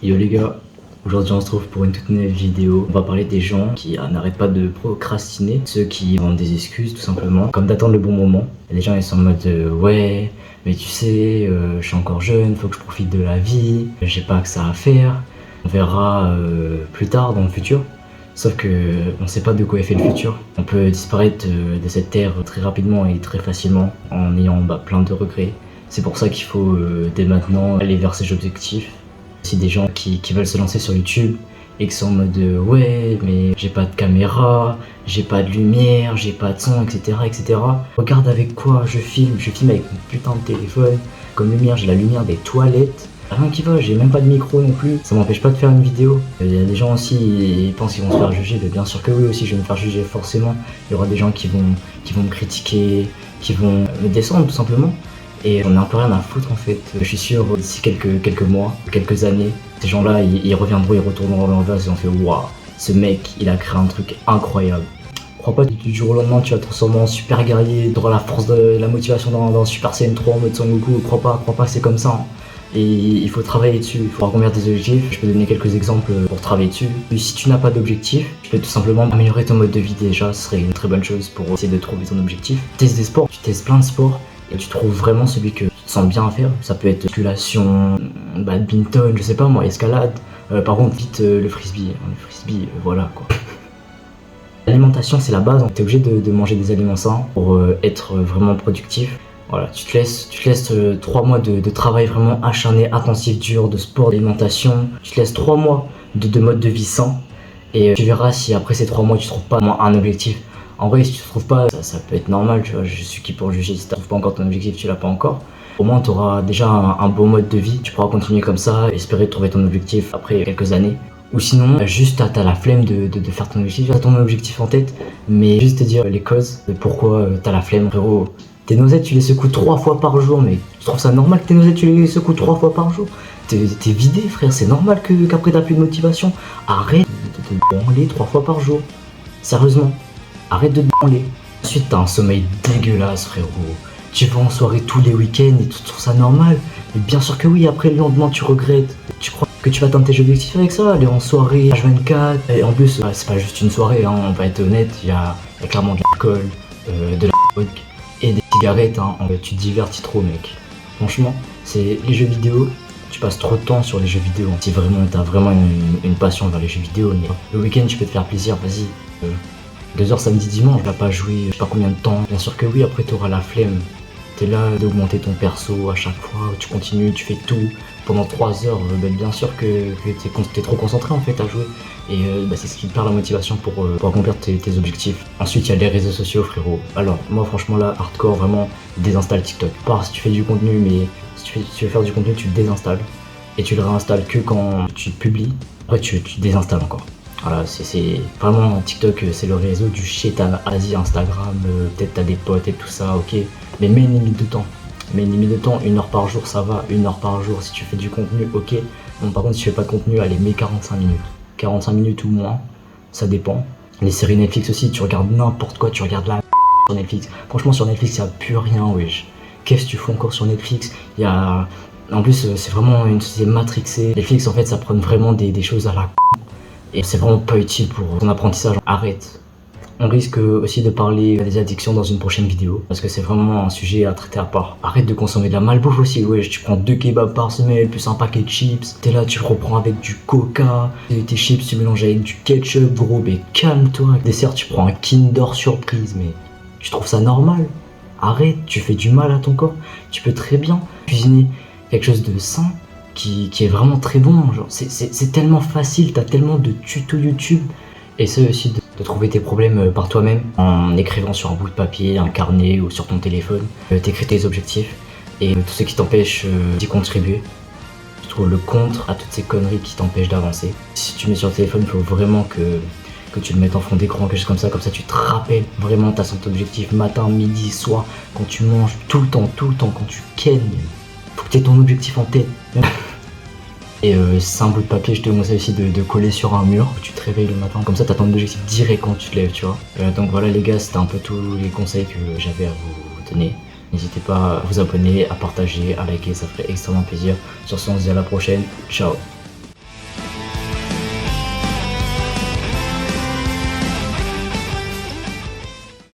Yo les gars, aujourd'hui on se retrouve pour une toute nouvelle vidéo. On va parler des gens qui n'arrêtent pas de procrastiner, ceux qui vendent des excuses tout simplement, comme d'attendre le bon moment. Et les gens ils sont en mode ouais, mais tu sais, je suis encore jeune, faut que je profite de la vie, j'ai pas que ça à faire. On verra plus tard dans le futur. Sauf que on sait pas de quoi est fait le futur. On peut disparaître de cette terre très rapidement et très facilement en ayant plein de regrets. C'est pour ça qu'il faut dès maintenant aller vers ses objectifs. C'est des gens qui veulent se lancer sur YouTube et qui sont en mode ouais mais j'ai pas de caméra, j'ai pas de lumière, j'ai pas de son, etc. etc. Regarde avec quoi je filme avec mon putain de téléphone. Comme lumière, j'ai la lumière des toilettes. Rien qui va, j'ai même pas de micro non plus, ça m'empêche pas de faire une vidéo. Il y a des gens aussi, ils pensent qu'ils vont se faire juger, mais bien sûr que oui aussi, je vais me faire juger forcément. Il y aura des gens qui vont me critiquer, qui vont me descendre tout simplement. Et on a un peu rien à foutre en fait. Je suis sûr d'ici quelques mois, quelques années, ces gens-là, ils reviendront, ils retourneront dans leur vase et on fait waouh, ce mec, il a créé un truc incroyable. Crois pas que du jour au lendemain tu vas te transformer en super guerrier, tu auras la force de la motivation dans Super Saiyan 3 en mode Son Goku, crois pas que c'est comme ça. Hein. Et il faut travailler dessus, il faut accomplir des objectifs. Je peux donner quelques exemples pour travailler dessus. Et si tu n'as pas d'objectif, tu peux tout simplement améliorer ton mode de vie déjà, ce serait une très bonne chose pour essayer de trouver ton objectif. Teste des sports, tu testes plein de sports et tu trouves vraiment celui que tu te sens bien à faire. Ça peut être musculation, badminton, je sais pas moi, escalade. Par contre, vite le frisbee, voilà quoi. L'alimentation c'est la base, t'es obligé de manger des aliments sains pour être vraiment productif. Voilà, tu te laisses 3 mois de travail vraiment acharné, intensif, dur, de sport, d'alimentation. Tu te laisses 3 mois de mode de vie sain. Et tu verras si après ces 3 mois tu trouves pas au moins un objectif. En vrai, si tu trouves pas, ça peut être normal, tu vois, je suis qui pour juger. Si tu trouves pas encore ton objectif, tu l'as pas encore. Au moins tu auras déjà un bon mode de vie. Tu pourras continuer comme ça, espérer trouver ton objectif après quelques années. Ou sinon, juste t'as la flemme de faire ton objectif, t'as ton objectif en tête, mais juste te dire les causes de pourquoi t'as la flemme, frérot. Tes noisettes, tu les secoues 3 fois par jour, mais tu trouves ça normal que tes noisettes, tu les secoues 3 fois par jour? T'es vidé, frère, c'est normal qu'après t'as plus de motivation. Arrête de te branler 3 fois par jour. Sérieusement, arrête de te branler. Ensuite, t'as un sommeil dégueulasse, frérot. Tu vas en soirée tous les week-ends et tu trouves ça normal. Mais bien sûr que oui, après le lendemain, tu regrettes. Tu crois que tu vas atteindre tes objectifs avec ça, aller en soirée, H24. Et en plus, c'est pas juste une soirée, hein, on va être honnête, il y a clairement de l'alcool, de la drogue et des cigarettes, hein. Tu te divertis trop, mec. Franchement, c'est les jeux vidéo, tu passes trop de temps sur les jeux vidéo. Si vraiment t'as vraiment une passion vers les jeux vidéo, mais le week-end tu peux te faire plaisir, vas-y. 2 heures samedi dimanche, tu vas pas jouer je sais pas combien de temps. Bien sûr que oui, après t'auras la flemme. T'es là d'augmenter ton perso à chaque fois, tu continues, tu fais tout pendant 3 heures. Bien sûr que t'es trop concentré en fait à jouer. Et c'est ce qui te perd la motivation pour accomplir tes objectifs. Ensuite, il y a les réseaux sociaux, frérot. Alors, moi, franchement, là, hardcore, vraiment, désinstalle TikTok. Pas si tu fais du contenu, mais si tu veux faire du contenu, tu le désinstalles. Et tu le réinstalles que quand tu publies. Après, tu désinstalles encore. Voilà, c'est vraiment TikTok, c'est le réseau du chétan. Vas-y, Instagram, peut-être t'as des potes et tout ça, ok. Mais mets une limite de temps. 1 heure par jour, ça va. 1 heure par jour, si tu fais du contenu, ok. Bon, par contre, si tu fais pas de contenu, allez, mets 45 minutes. 45 minutes ou moins, ça dépend. Les séries Netflix aussi, tu regardes n'importe quoi, tu regardes la sur Netflix. Franchement, sur Netflix, il n'y a plus rien, wesh. Qu'est-ce que tu fais encore sur Netflix? Il y a... En plus, c'est vraiment une société matrixée. Netflix, en fait, ça prend vraiment des choses à la et c'est vraiment pas utile pour ton apprentissage. Arrête. On risque aussi de parler des addictions dans une prochaine vidéo parce que c'est vraiment un sujet à traiter à part. Arrête de consommer de la malbouffe aussi, ouais, tu prends 2 kebabs par semaine plus un paquet de chips. T'es là, tu reprends avec du coca, tes chips tu mélanges avec du ketchup, gros, mais calme-toi. Dessert, tu prends un Kinder Surprise, mais tu trouves ça normal? Arrête, tu fais du mal à ton corps. Tu peux très bien cuisiner quelque chose de sain qui est vraiment très bon. Genre, c'est tellement facile, t'as tellement de tutos YouTube. Et c'est aussi de trouver tes problèmes par toi-même en écrivant sur un bout de papier, un carnet ou sur ton téléphone. T'écris tes objectifs et tout ce qui t'empêche d'y contribuer. Tu trouves le contre à toutes ces conneries qui t'empêchent d'avancer. Si tu mets sur le téléphone, il faut vraiment que tu le mettes en fond d'écran, quelque chose comme ça tu te rappelles vraiment t'as son objectif matin, midi, soir, quand tu manges, tout le temps, quand tu kennes. Faut que tu aies ton objectif en tête. Et c'est un bout de papier, je te conseille aussi de coller sur un mur. Tu te réveilles le matin, comme ça t'as ton objectif direct quand tu te lèves, tu vois. Donc voilà les gars, c'était un peu tous les conseils que j'avais à vous donner. N'hésitez pas à vous abonner, à partager, à liker, ça ferait extrêmement plaisir. Sur ce, on se dit à la prochaine. Ciao.